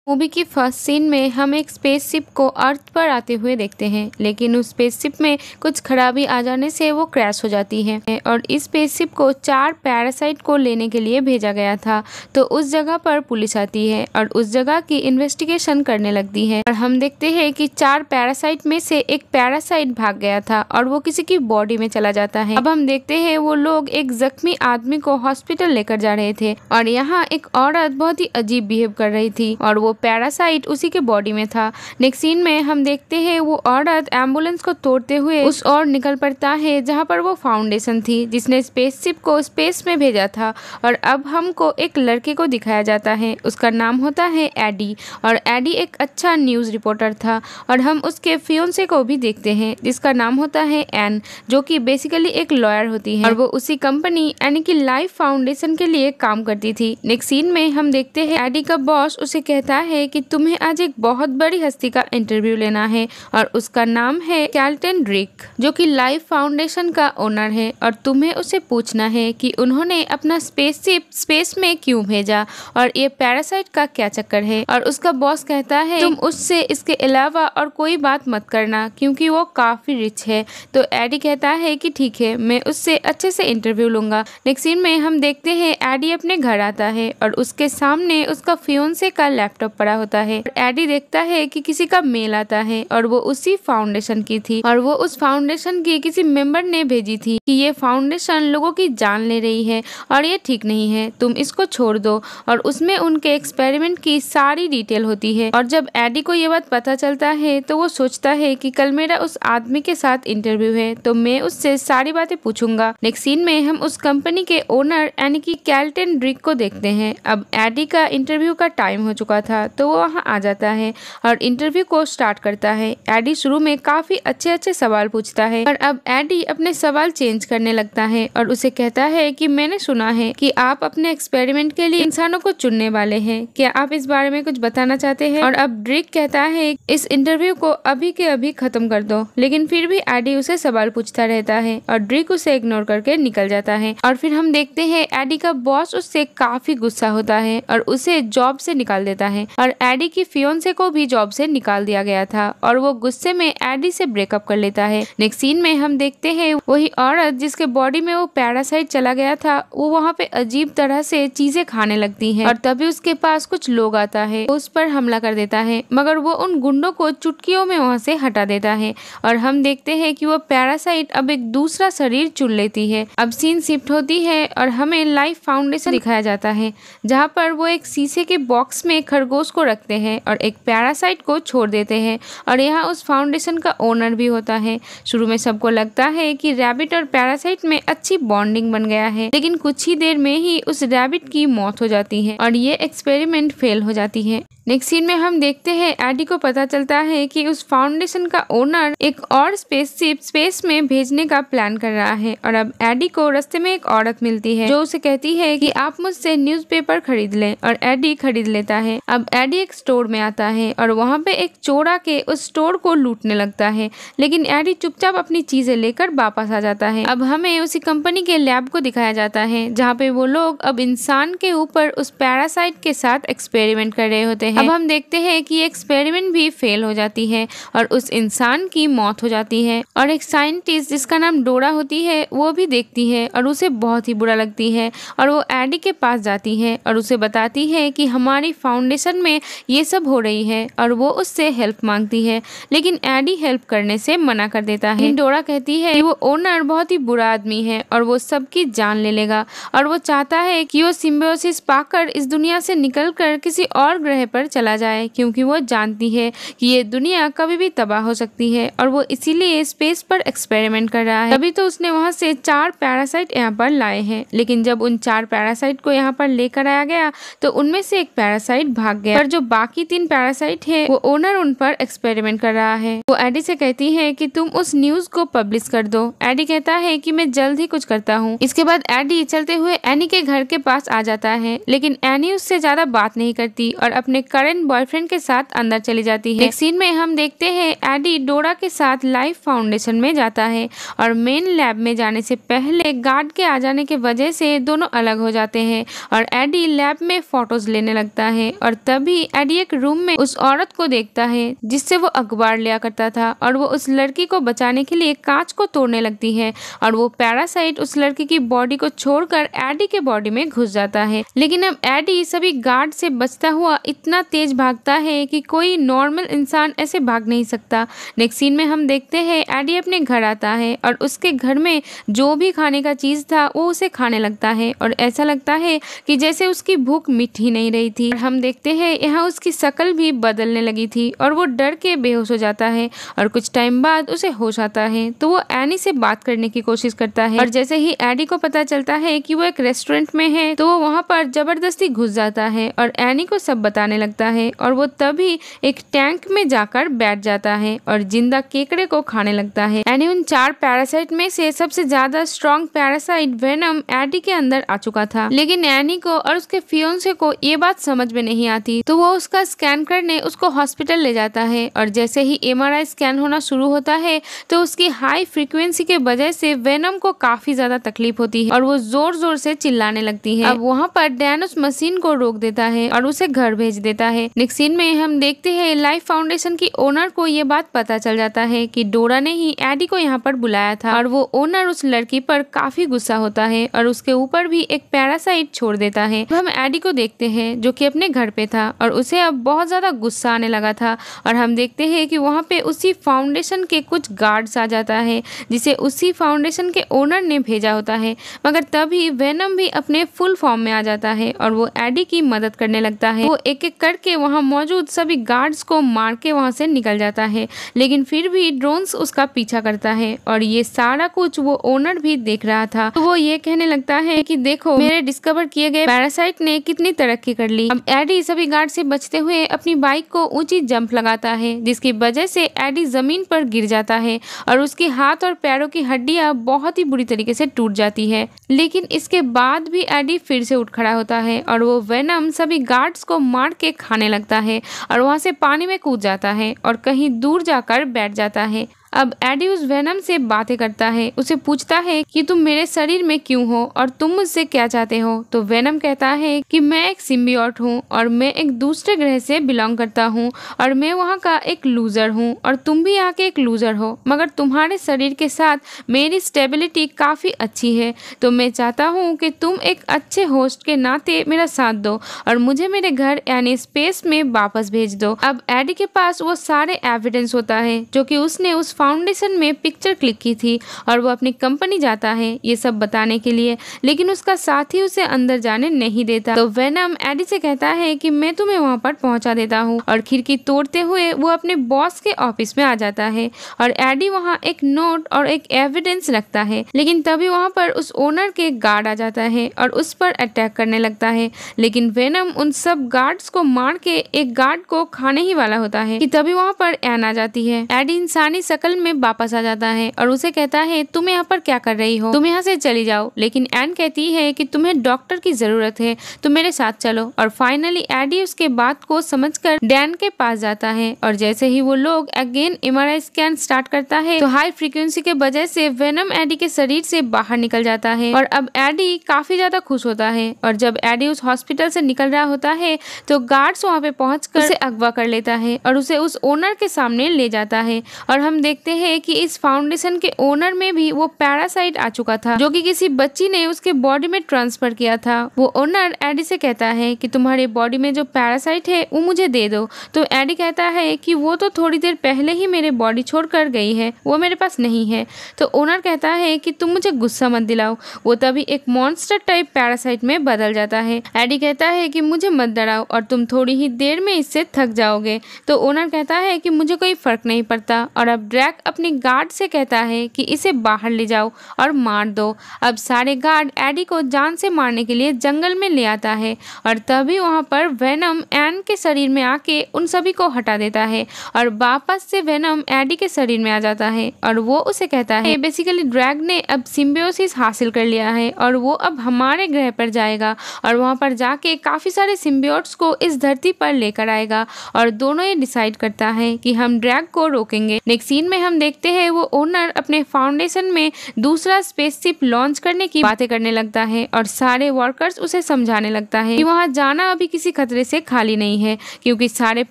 Movie की first scene में हम एक स्पेसशिप को अर्थ पर आते हुए देखते हैं, लेकिन उस स्पेसशिप में कुछ खराबी आ जाने से वो क्रैश हो जाती है और इस स्पेसशिप को 4 पैरासाइट को लेने के लिए भेजा गया था। तो उस जगह पर पुलिस आती है और उस जगह की इन्वेस्टिगेशन करने लगती है और हम देखते हैं कि 4 पैरासाइट में से एक पैरासाइट भाग गया था और वो किसी की बॉडी में चला जाता है। अब हम देखते हैं वो लोग एक जख्मी आदमी को हॉस्पिटल लेकर जा रहे थे और यहाँ एक औरत बहुत ही अजीब बिहेव कर रही थी और वो पैरासाइट उसी के बॉडी में था। नेक्स्ट सीन में हम देखते हैं वो औरत एम्बुलेंस को तोड़ते हुए उस ओर निकल पड़ता है जहाँ पर वो फाउंडेशन थी जिसने स्पेसशिप को स्पेस में भेजा था। और अब हमको एक लड़के को दिखाया जाता है, उसका नाम होता है एडी और एडी एक अच्छा न्यूज़ रिपोर्टर था। और हम उसके फियोंसे को भी देखते हैं जिसका नाम होता है एन, जो कि बेसिकली एक लॉयर होती है और वो उसी कंपनी यानी कि लाइफ फाउंडेशन के लिए काम करती थी। नेक्स्ट सीन में हम देखते हैं एडी का बॉस उसे कहता है कि तुम्हें आज एक बहुत बड़ी हस्ती का इंटरव्यू लेना है और उसका नाम है कैल्टन ड्रिक, जो कि लाइफ फाउंडेशन का ओनर है और तुम्हें उसे पूछना है कि उन्होंने अपना स्पेसशिप स्पेस में क्यों भेजा और ये पैरासाइट का क्या चक्कर है। और उसका बॉस कहता है तुम उससे इसके अलावा और कोई बात मत करना क्योंकि वो काफी रिच है। तो एडी कहता है कि ठीक है, मैं उससे अच्छे से इंटरव्यू लूंगा। नेक्स्ट सीन में हम देखते हैं एडी अपने घर आता है और उसके सामने उसका फियोंसे का लैपटॉप पड़ा होता है। एडी देखता है कि किसी का मेल आता है और वो उसी फाउंडेशन की थी और वो उस फाउंडेशन की किसी मेंबर ने भेजी थी कि ये फाउंडेशन लोगों की जान ले रही है और ये ठीक नहीं है, तुम इसको छोड़ दो। और उसमें उनके एक्सपेरिमेंट की सारी डिटेल होती है। और जब एडी को ये बात पता चलता है तो वो सोचता है कि कल मेरा उस आदमी के साथ इंटरव्यू है तो मैं उससे सारी बातें पूछूंगा। नेक्स्ट सीन में हम उस कंपनी के ओनर यानी कि कैल्टन ड्रिक को देखते हैं। अब एडी का इंटरव्यू का टाइम हो चुका था तो वो वहाँ आ जाता है और इंटरव्यू को स्टार्ट करता है। एडी शुरू में काफी अच्छे सवाल पूछता है और अब एडी अपने सवाल चेंज करने लगता है और उसे कहता है कि मैंने सुना है कि आप अपने एक्सपेरिमेंट के लिए इंसानों को चुनने वाले हैं, क्या आप इस बारे में कुछ बताना चाहते हैं। और अब ड्रिक कहता है इस इंटरव्यू को अभी के अभी खत्म कर दो, लेकिन फिर भी एडी उसे सवाल पूछता रहता है और ड्रिक उसे इग्नोर करके निकल जाता है। और फिर हम देखते हैं एडी का बॉस उससे काफी गुस्सा होता है और उसे जॉब से निकाल देता है और एडी की फियोंसे को भी जॉब से निकाल दिया गया था और वो गुस्से में एडी से ब्रेकअप कर लेता है। नेक्स्ट सीन में हम देखते हैं वही औरत जिसके बॉडी में वो पैरासाइट चला गया था वो वहाँ पे अजीब तरह से चीजें खाने लगती है और तभी उसके पास कुछ लोग आता है, उस पर हमला कर देता है मगर वो उन गुंडों को चुटकियों में वहाँ से हटा देता है और हम देखते हैं कि वो पैरासाइट अब एक दूसरा शरीर चुन लेती है। अब सीन शिफ्ट होती है और हमें लाइफ फाउंडेशन दिखाया जाता है जहाँ पर वो एक शीशे के बॉक्स में खरगोश को रखते हैं और एक पैरासाइट को छोड़ देते हैं और यहाँ उस फाउंडेशन का ओनर भी होता है। शुरू में सबको लगता है कि रैबिट और पैरासाइट में अच्छी बॉन्डिंग बन गया है, लेकिन कुछ ही देर में ही उस रैबिट की मौत हो जाती है और ये एक्सपेरिमेंट फेल हो जाती है। नेक्स्ट सीन में हम देखते हैं एडी को पता चलता है कि उस फाउंडेशन का ओनर एक और स्पेसशिप स्पेस में भेजने का प्लान कर रहा है और अब एडी को रास्ते में एक औरत मिलती है जो उसे कहती है कि आप मुझसे न्यूज़पेपर खरीद लें और एडी खरीद लेता है। अब एडी एक स्टोर में आता है और वहाँ पे एक चोर आके उस स्टोर को लूटने लगता है, लेकिन एडी चुपचाप अपनी चीजें लेकर वापस आ जाता है। अब हमें उसी कंपनी के लैब को दिखाया जाता है जहाँ पे वो लोग अब इंसान के ऊपर उस पैरासाइट के साथ एक्सपेरिमेंट कर रहे होते हैं। अब हम देखते हैं कि एक्सपेरिमेंट भी फेल हो जाती है और उस इंसान की मौत हो जाती है और एक साइंटिस्ट जिसका नाम डोरा होती है वो भी देखती है और उसे बहुत ही बुरा लगती है और वो एडी के पास जाती है और उसे बताती है कि हमारी फाउंडेशन में ये सब हो रही है और वो उससे हेल्प मांगती है, लेकिन एडी हेल्प करने से मना कर देता है। डोरा कहती है कि वो ओनर बहुत ही बुरा आदमी है और वो सबकी जान ले लेगा और वो चाहता है कि वो सिम्बायोसिस पाकर इस दुनिया से निकलकर किसी और ग्रह पर चला जाए क्योंकि वो जानती है कि ये दुनिया कभी भी तबाह हो सकती है और वो इसीलिए स्पेस पर एक्सपेरिमेंट कर रहा है। तभी तो उसने वहाँ से 4 पैरासाइट यहाँ पर लाए हैं, लेकिन जब उन 4 पैरासाइट को यहाँ पर लेकर आया गया तो उनमें से एक पैरासाइट भाग गया पर जो बाकी 3 पैरासाइट है वो ओनर उन पर एक्सपेरिमेंट कर रहा है। वो एडी से कहती है कि तुम उस न्यूज को पब्लिश कर दो। एडी कहता है कि मैं जल्द ही कुछ करता हूँ। इसके बाद एडी चलते हुए एनी के घर के पास आ जाता है, लेकिन एनी उससे ज्यादा बात नहीं करती और अपने करंट बॉयफ्रेंड के साथ अंदर चली जाती है। एक सीन में हम देखते हैं एडी डोरा के साथ लाइफ फाउंडेशन में जाता है और मेन लैब में जाने से पहले गार्ड के आ जाने के वजह से दोनों अलग हो जाते हैं और एडी लैब में फोटोज लेने लगता है और तभी एडी एक रूम में उस औरत को देखता है जिससे वो अखबार लिया करता था और वो उस लड़की को बचाने के लिए कांच को तोड़ने लगती है और वो पैरासाइट उस लड़की की बॉडी को छोड़कर एडी के बॉडी में घुस जाता है। लेकिन अब एडी सभी गार्ड से बचता हुआ इतना तेज भागता है कि कोई नॉर्मल इंसान ऐसे भाग नहीं सकता। नेक्स्ट सीन में हम देखते हैं एडी अपने घर आता है और उसके घर में जो भी खाने का चीज था वो उसे खाने लगता है और ऐसा लगता है कि जैसे उसकी भूख मिट ही नहीं रही थी। हम देखते हैं यहाँ उसकी शक्ल भी बदलने लगी थी और वो डर के बेहोश हो जाता है और कुछ टाइम बाद उसे होश आता है तो वो एनी से बात करने की कोशिश करता है और जैसे ही एडी को पता चलता है कि वो एक रेस्टोरेंट में है तो वो वहाँ पर जबरदस्ती घुस जाता है और एनी को सब बताने लगता है और वो तभी एक टैंक में जाकर बैठ जाता है और जिंदा केकड़े को खाने लगता है। एनी उन 4 पैरासाइट में से सबसे ज्यादा स्ट्रॉन्ग पैरासाइट वेनम एडी के अंदर आ चुका था। लेकिन एनी को और उसके फियोंसे को ये बात समझ में नहीं आती तो वो उसका स्कैन करने उसको हॉस्पिटल ले जाता है और जैसे ही MRI स्कैन होना शुरू होता है तो उसकी हाई फ्रीक्वेंसी के वजह से वेनम को काफी ज्यादा तकलीफ होती है और वो जोर जोर से चिल्लाने लगती है। अब वहाँ पर डैन उस मशीन को रोक देता है और उसे घर भेज देता है। नेक्स्ट सीन में हम देखते हैं लाइफ फाउंडेशन की ओनर को ये बात पता चल जाता है कि डोरा ने ही एडी को यहाँ पर बुलाया था और वो ओनर उस लड़की पर काफी गुस्सा होता है और उसके ऊपर भी एक पैरासाइट छोड़ देता है। हम एडी को देखते हैं जो कि अपने घर पे था और उसे अब बहुत ज्यादा गुस्सा आने लगा था और हम देखते हैं कि वहाँ पे उसी फाउंडेशन के कुछ गार्ड्स आ जाता है जिसे उसी फाउंडेशन के ओनर ने भेजा होता है। मगर तभी वेनम भी अपने फुल फॉर्म में आ जाता है और वो एडी की मदद करने लगता है। वो एक एक करके वहाँ मौजूद सभी गार्ड्स को मार के वहाँ से निकल जाता है लेकिन फिर भी ड्रोन्स उसका पीछा करता है और ये सारा कुछ वो ओनर भी देख रहा था। तो वो ये कहने लगता है कि देखो मेरे डिस्कवर किए गए पैरासाइट ने कितनी तरक्की कर ली। अब एडी सभी गार्ड से बचते हुए अपनी बाइक को ऊंची जंप लगाता है जिसकी वजह से एडी जमीन पर गिर जाता है और उसके हाथ और पैरों की हड्डियां बहुत ही बुरी तरीके से टूट जाती है। लेकिन इसके बाद भी एडी फिर से उठ खड़ा होता है और वो वेनम सभी गार्ड्स को मार के खाने लगता है और वहां से पानी में कूद जाता है और कहीं दूर जाकर बैठ जाता है। अब एडी उस वेनम से बातें करता है, उसे पूछता है कि तुम मेरे शरीर में क्यों हो और तुम मुझसे क्या चाहते हो। तो वेनम कहता है कि मैं एक सिम्बियोट हूँ और मैं एक दूसरे ग्रह से बिलोंग करता हूँ और मैं वहाँ का एक लूजर हूँ और तुम भी यहाँ के एक लूजर हो, मगर तुम्हारे शरीर के साथ मेरी स्टेबिलिटी काफी अच्छी है तो मैं चाहता हूँ कि तुम एक अच्छे होस्ट के नाते मेरा साथ दो और मुझे मेरे घर यानी स्पेस में वापस भेज दो। अब एडी के पास वो सारे एविडेंस होता है जो कि उसने उस फाउंडेशन में पिक्चर क्लिक की थी और वो अपनी कंपनी जाता है ये सब बताने के लिए, लेकिन उसका साथी उसे अंदर जाने नहीं देता। तो वेनम एडी से कहता है कि मैं तुम्हें वहां पर पहुंचा देता हूं और खिड़की तोड़ते हुए वो अपने बॉस के ऑफिस में आ जाता है और एडी वहां एक नोट और एक एविडेंस रखता है। लेकिन तभी वहां पर उस ओनर के गार्ड आ जाता है और उस पर अटैक करने लगता है, लेकिन वेनम उन सब गार्ड्स को मार के एक गार्ड को खाने ही वाला होता है कि तभी वहां पर एन आ जाती है। एडी इंसानी शकल में वापस आ जाता है और उसे कहता है तुम यहाँ पर क्या कर रही हो, तुम यहाँ से चली जाओ। लेकिन एन कहती है कि तुम्हें डॉक्टर की जरूरत है, तुम मेरे साथ चलो। और फाइनली एडी उसके बात को समझकर डैन के पास जाता है और जैसे ही वो लोग अगेन MRI स्कैन स्टार्ट करता है तो हाई फ्रीक्वेंसी के वजह से वेनम एडी के शरीर से बाहर निकल जाता है और अब एडी काफी ज्यादा खुश होता है। और जब एडी उस हॉस्पिटल से निकल रहा होता है तो गार्ड्स वहाँ पे पहुंचकर उसे अगवा कर लेता है और उसे उस ओनर के सामने ले जाता है और हम देखते हैं कि इस फाउंडेशन के ओनर में भी वो पैरासाइट आ चुका था जो कि किसी बच्ची ने उसके बॉडी में ट्रांसफर किया था। वो ओनर एडी से कहता है कि तुम्हारे बॉडी में जो पैरासाइट है वो मुझे दे दो। तो एडी कहता है कि वो तो थोड़ी देर पहले ही मेरे बॉडी छोड़कर गई है, वो मेरे पास नहीं है। तो ओनर कहता है कि तुम मुझे गुस्सा मत दिलाओ। वो तभी एक मॉन्स्टर टाइप पैरासाइट में बदल जाता है। एडी कहता है कि मुझे मत डराओ और तुम थोड़ी ही देर में इससे थक जाओगे। तो ओनर कहता है कि मुझे कोई फर्क नहीं पड़ता और अब ड्रैक अपनी गार्ड से कहता है कि इसे बाहर ले जाओ और मार दो। अब सारे गार्ड एडी को जान से मारने के लिए जंगल में ले आता है और तभी वहाँ पर वेनम एन के शरीर में आके उन सभी को हटा देता है और वापस से वेनम एडी के शरीर में आ जाता है और वो उसे कहता है बेसिकली ड्रैग ने अब सिम्बियोसिस हासिल कर लिया है और वो अब हमारे ग्रह पर जाएगा और वहाँ पर जाके काफी सारे सिम्बियोट्स को इस धरती पर लेकर आएगा और दोनों ये डिसाइड करता है कि हम ड्रैग को रोकेंगे। नेक्स्ट सीन में हम देखते हैं वो ओनर अपने फाउंडेशन में दूसरा स्पेसशिप लॉन्च करने की बातें करने लगता है और सारे वर्कर्स उसे समझाने लगता है कि वहाँ जाना अभी किसी खतरे से खाली नहीं है क्योंकि सारे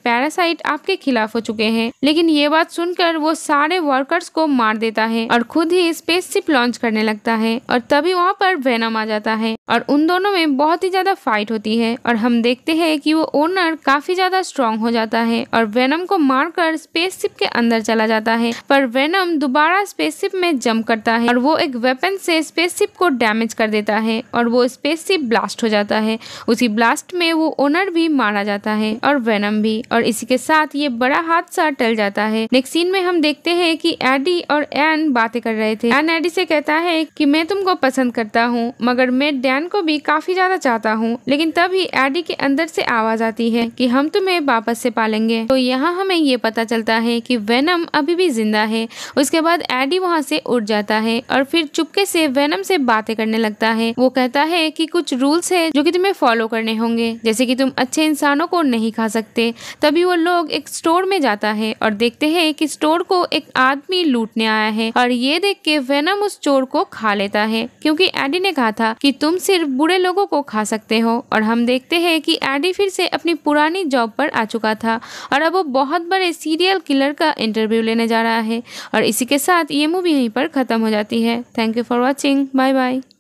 पैरासाइट आपके खिलाफ हो चुके हैं। लेकिन ये बात सुनकर वो सारे वर्कर्स को मार देता है और खुद ही स्पेसशिप लॉन्च करने लगता है और तभी वहाँ पर वेनम आ जाता है और उन दोनों में बहुत ही ज्यादा फाइट होती है और हम देखते हैं कि वो ओनर काफी ज्यादा स्ट्रॉन्ग हो जाता है और वेनम को मारकर स्पेसशिप के अंदर चला जाता है। पर वेनम दोबारा स्पेसशिप में जंप करता है और वो एक वेपन से स्पेसशिप को डैमेज कर देता है और वो स्पेसशिप ब्लास्ट हो जाता है। उसी ब्लास्ट में वो ओनर भी मारा जाता है और वेनम भी, और इसी के साथ ये बड़ा हादसा टल जाता है। नेक्स्ट सीन में हम देखते हैं कि एडी और एन बातें कर रहे थे। एन एडी से कहता है कि मैं तुमको पसंद करता हूँ मगर मैं डैन को भी काफी ज्यादा चाहता हूँ। लेकिन तभी एडी के अंदर से आवाज आती है कि हम तुम्हें वापस से पालेंगे। तो यहाँ हमें ये पता चलता है कि वेनम अभी भी जिंदा है। उसके बाद एडी वहाँ से उठ जाता है और फिर चुपके से वेनम से बातें करने लगता है। वो कहता है कि कुछ रूल्स है जो कि तुम्हें फॉलो करने होंगे, जैसे कि तुम अच्छे इंसानों को नहीं खा सकते। तभी वो लोग एक स्टोर में जाता है और देखते हैं कि स्टोर को एक आदमी लूटने आया है और ये देख के वेनम उस चोर को खा लेता है क्योंकि एडी ने कहा था कि तुम सिर्फ बुरे लोगों को खा सकते हो। और हम देखते हैं कि एडी फिर से अपनी पुरानी जॉब पर आ चुका था और अब वो बहुत बड़े सीरियल किलर का इंटरव्यू लेने जा रहा है। और इसी के साथ ये मूवी यहीं पर खत्म हो जाती है। Thank you for watching. Bye bye.